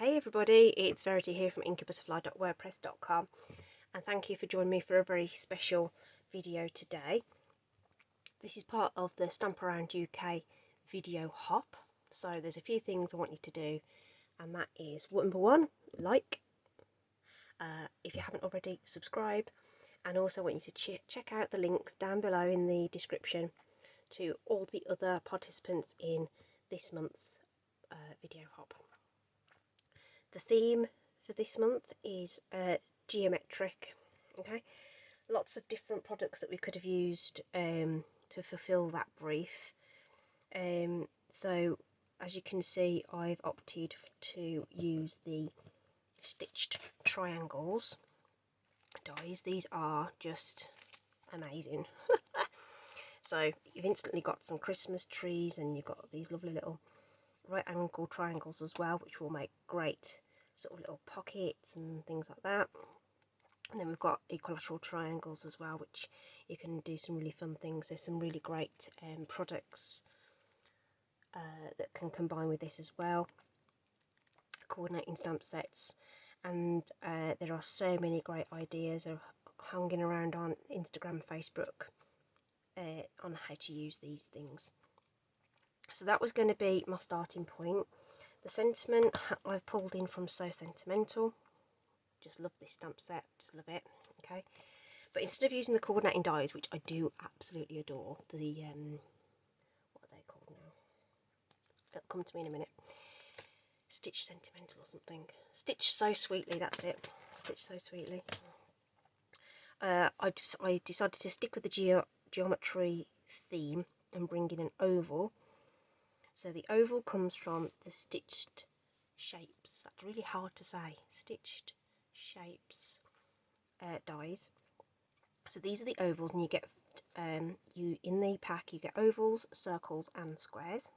Hey everybody, it's Verity here from inkybutterfly.wordpress.com, and thank you for joining me for a very special video today. This is part of the Stamp Around UK video hop, so there's a few things I want you to do, and that is number one, like, if you haven't already, subscribe, and also want you to check out the links down below in the description to all the other participants in this month's video hop. The theme for this month is geometric. Okay, lots of different products that we could have used to fulfill that brief. So as you can see, I've opted to use the stitched triangles dies. These are just amazing. So you've instantly got some Christmas trees, and you've got these lovely little right angle triangles as well, which will make great sort of little pockets and things like that. And then we've got equilateral triangles as well, which you can do some really fun things. There's some really great products that can combine with this as well, coordinating stamp sets, and there are so many great ideas of hanging around on Instagram, Facebook on how to use these things. So that was going to be my starting point. The sentiment I've pulled in from So Sentimental. Just love this stamp set, just love it. Okay, but instead of using the coordinating dies, which I do absolutely adore, the what are they called now? It'll come to me in a minute. Stitch Sentimental or something. Stitch So Sweetly, that's it. Stitch So Sweetly. I decided to stick with the geometry theme and bring in an oval. So the oval comes from the stitched shapes. That's really hard to say. Stitched shapes dies. So these are the ovals, and you get in the pack you get ovals, circles, and squares,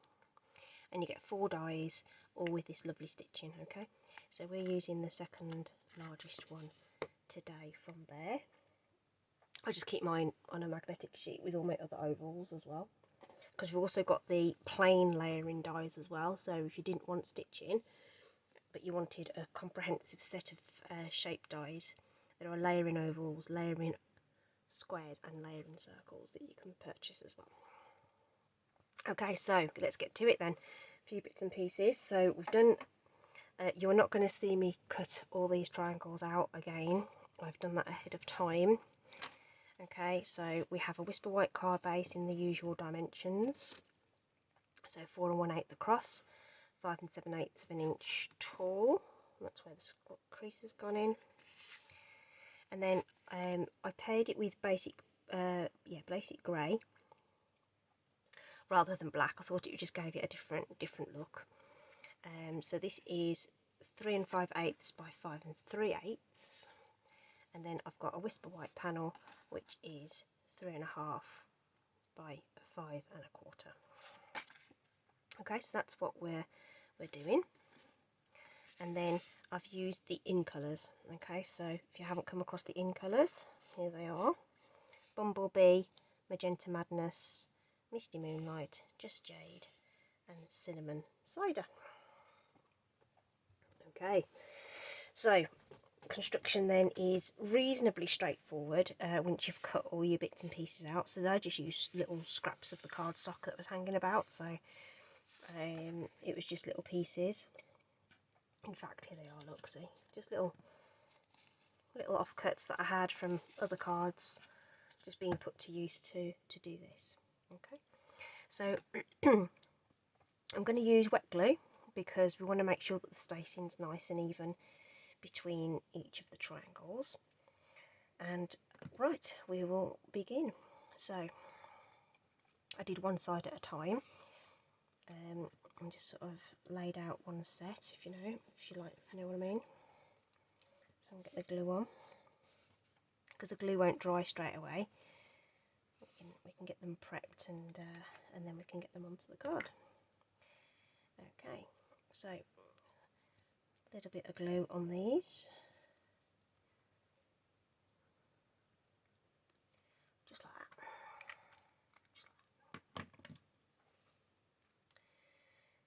and you get 4 dies, all with this lovely stitching. Okay, so we're using the second largest one today from there. I just keep mine on a magnetic sheet with all my other ovals as well, because we've also got the plain layering dies as well. So if you didn't want stitching but you wanted a comprehensive set of shape dies, there are layering ovals, layering squares and layering circles that you can purchase as well. Okay, so let's get to it then. A few bits and pieces. So we've done, you're not going to see me cut all these triangles out again. I've done that ahead of time. Okay, so we have a Whisper White card base in the usual dimensions. So 4 1/8 across, 5 7/8 of an inch tall. That's where the crease has gone in. And then I paired it with basic grey rather than black. I thought it just gave it a different look. So this is 3 5/8 by 5 3/8. And then I've got a Whisper White panel, which is 3 1/2 by 5 1/4. Okay, so that's what we're doing. And then I've used the in colours. Okay, so if you haven't come across the in colours, here they are: Bumblebee, Magenta Madness, Misty Moonlight, Just Jade, and Cinnamon Cider. Okay, so construction then is reasonably straightforward once you've cut all your bits and pieces out. So I just used little scraps of the cardstock that was hanging about, so it was just little pieces. In fact, here they are, look, see, just little offcuts that I had from other cards just being put to use to do this. Okay, so I'm going to use wet glue because we want to make sure that the spacing's nice and even between each of the triangles. And right, we will begin. So I did one side at a time, and just sort of laid out one set, if you know what I mean. So I'm going to get the glue on, because the glue won't dry straight away. We can get them prepped, and then we can get them onto the card. Okay, so a little bit of glue on these, just like that.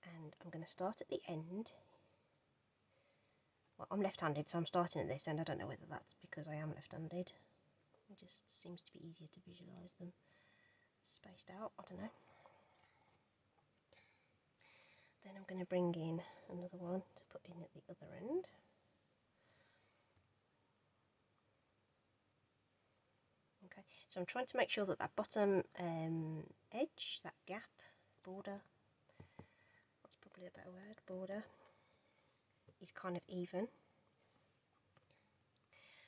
And I'm going to start at the end Well, I'm left-handed, so I'm starting at this end. I don't know whether that's because I am left-handed. It just seems to be easier to visualise them spaced out. I don't know. Then I'm going to bring in another one to put in at the other end. Okay, so I'm trying to make sure that that bottom edge, that gap, border, that's probably a better word, border, is kind of even.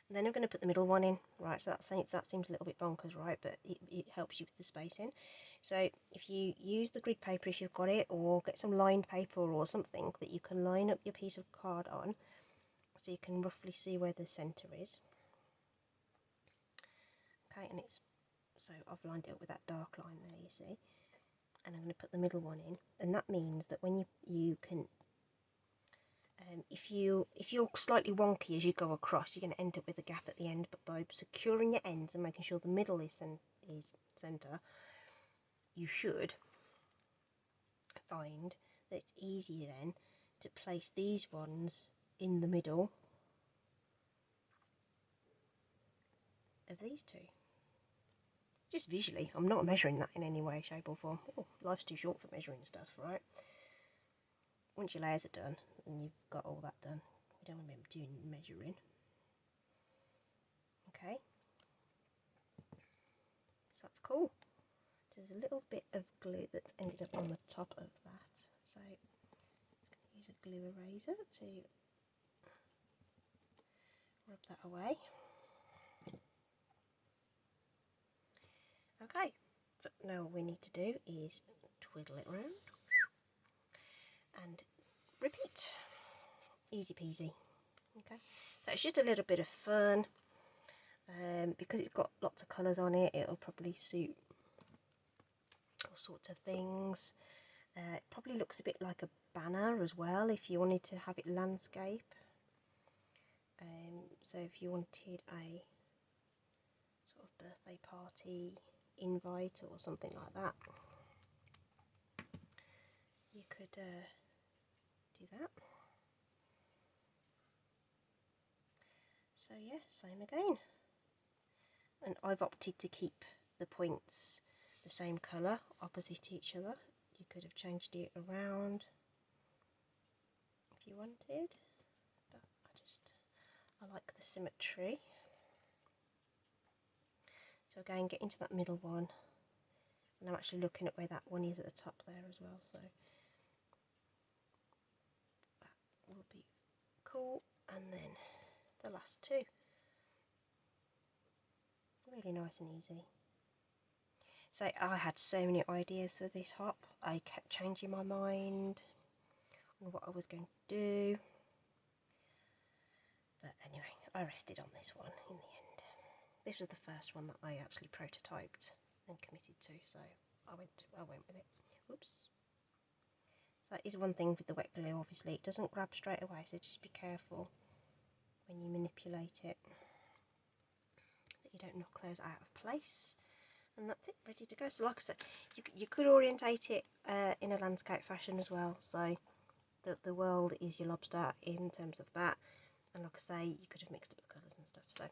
And then I'm going to put the middle one in, right, so that seems a little bit bonkers, right, but it helps you with the spacing. So if you use the grid paper if you've got it, or get some lined paper or something that you can line up your piece of card on, so you can roughly see where the centre is. Okay, and it's, so I've lined it up with that dark line there, you see, and I'm going to put the middle one in, and that means that when you can, if you're slightly wonky as you go across, you're going to end up with a gap at the end, but by securing your ends and making sure the middle is centre, you should find that it's easier then to place these ones in the middle of these two. Just visually, I'm not measuring that in any way, shape or form. Oh, life's too short for measuring stuff, right? Once your layers are done and you've got all that done, you don't want to be doing measuring. Okay, so that's cool. There's a little bit of glue that's ended up on the top of that, so I'm going to use a glue eraser to rub that away. Okay, so now what we need to do is twiddle it round and repeat. Easy peasy. Okay, so it's just a little bit of fun. Because it's got lots of colours on it, it'll probably suit all sorts of things. It probably looks a bit like a banner as well if you wanted to have it landscape. So if you wanted a sort of birthday party invite or something like that, you could do that. So yeah, same again. And I've opted to keep the points the same colour opposite each other. You could have changed it around if you wanted, but I like the symmetry. So again, get into that middle one, and I'm actually looking at where that one is at the top there as well, so that will be cool. And then the last two. Really nice and easy. So I had so many ideas for this hop. I kept changing my mind on what I was going to do. But anyway, I rested on this one in the end. This was the first one that I actually prototyped and committed to, so I went with it. Oops. So that is one thing with the wet glue, obviously. It doesn't grab straight away, so just be careful when you manipulate it that you don't knock those out of place. And that's it, ready to go. So like I said, you could orientate it in a landscape fashion as well, so that the world is your lobster in terms of that. And like I say, you could have mixed up the colours and stuff. So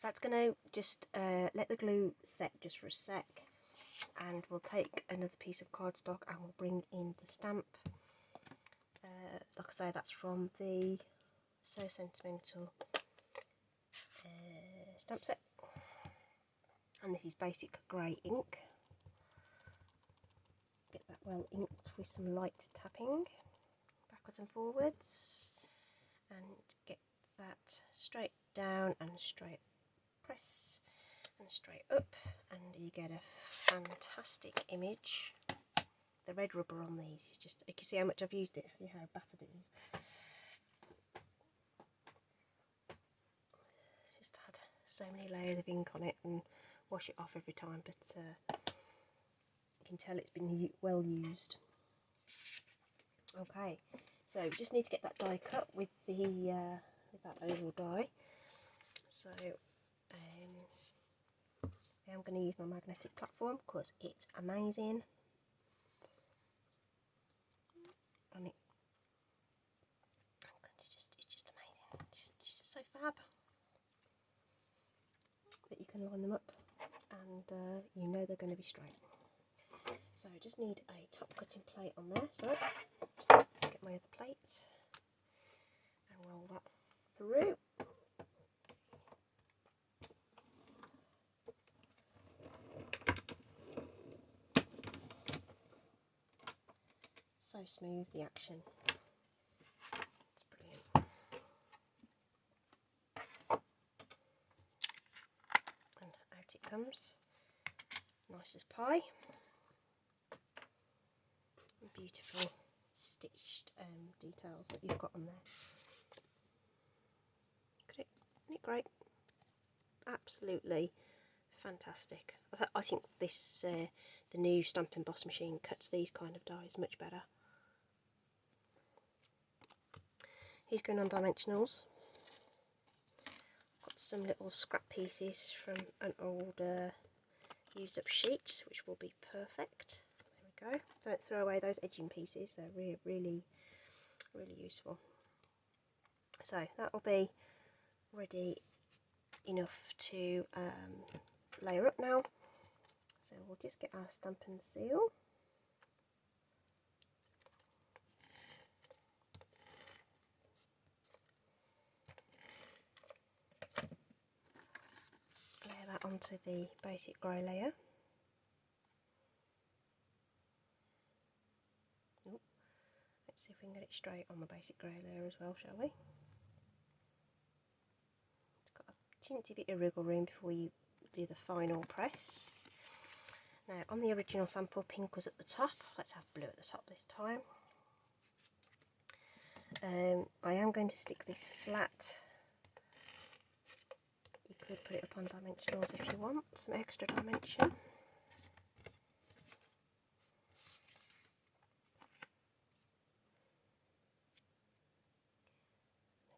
that's going to just let the glue set just for a sec, and we'll take another piece of cardstock and we'll bring in the stamp. Like I say, that's from the So Sentimental stamp set, and this is basic grey ink. Get that well inked with some light tapping backwards and forwards, and get that straight down and straight press and straight up, and you get a fantastic image. The red rubber on these is just, you can see how much I've used it, see how battered it is. It's just had so many layers of ink on it, and wash it off every time, but you can tell it's been well used. Okay, so we just need to get that die cut with the with that oval die. So I'm going to use my magnetic platform because it's amazing, and it's fab that you can line them up and you know they're going to be straight. So I just need a top cutting plate on there, so get my other plates and roll that through. So smooth, the action. It's brilliant. And out it comes. Nice as pie. And beautiful stitched details that you've got on there. Isn't it great? Absolutely fantastic. I think this the new Stampin' Boss machine cuts these kind of dies much better. He's going on dimensionals. Got some little scrap pieces from an old used up sheet, which will be perfect. There we go. Don't throw away those edging pieces, they're really useful. So that will be ready enough to layer up now. So we'll just get our Stampin' Seal. Layer that onto the basic grey layer. Ooh. Let's see if we can get it straight on the basic grey layer as well, shall we? It's got a teensy bit of wriggle room before you do the final press. Now on the original sample, pink was at the top. Let's have blue at the top this time. I am going to stick this flat. You could put it up on dimensionals if you want some extra dimension.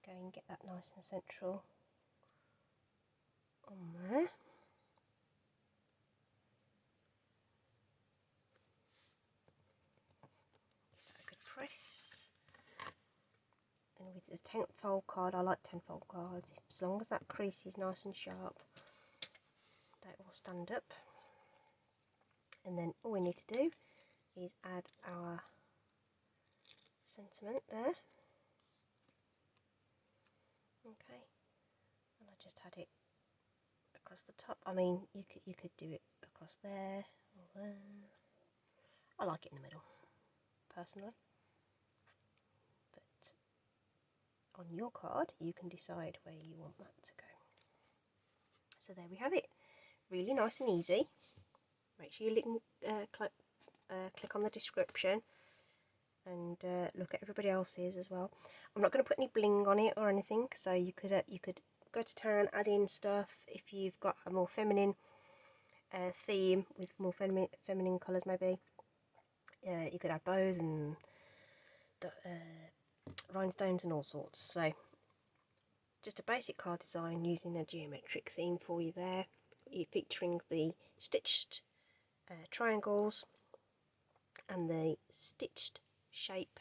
Again, get that nice and central on there. Give that a good press. And with the 10th fold card, I like 10-fold cards, as long as that crease is nice and sharp, that will stand up. And then all we need to do is add our sentiment there. Okay, and I just had it across the top. I mean, you could do it across there or there. I like it in the middle, personally. But on your card, you can decide where you want that to go. So there we have it. Really nice and easy. Make sure you click on the description and look at everybody else's as well. I'm not going to put any bling on it or anything, so you could go to town, add in stuff if you've got a more feminine theme with more feminine colours maybe. You could add bows and rhinestones and all sorts. So just a basic card design using a geometric theme for you there. You're featuring the stitched triangles and the stitched shape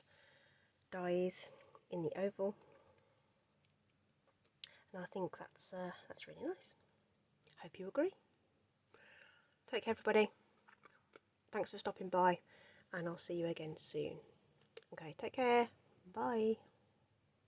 dies in the oval, and I think that's really nice. Hope you agree. Take care everybody, thanks for stopping by, and I'll see you again soon. Okay, take care, bye.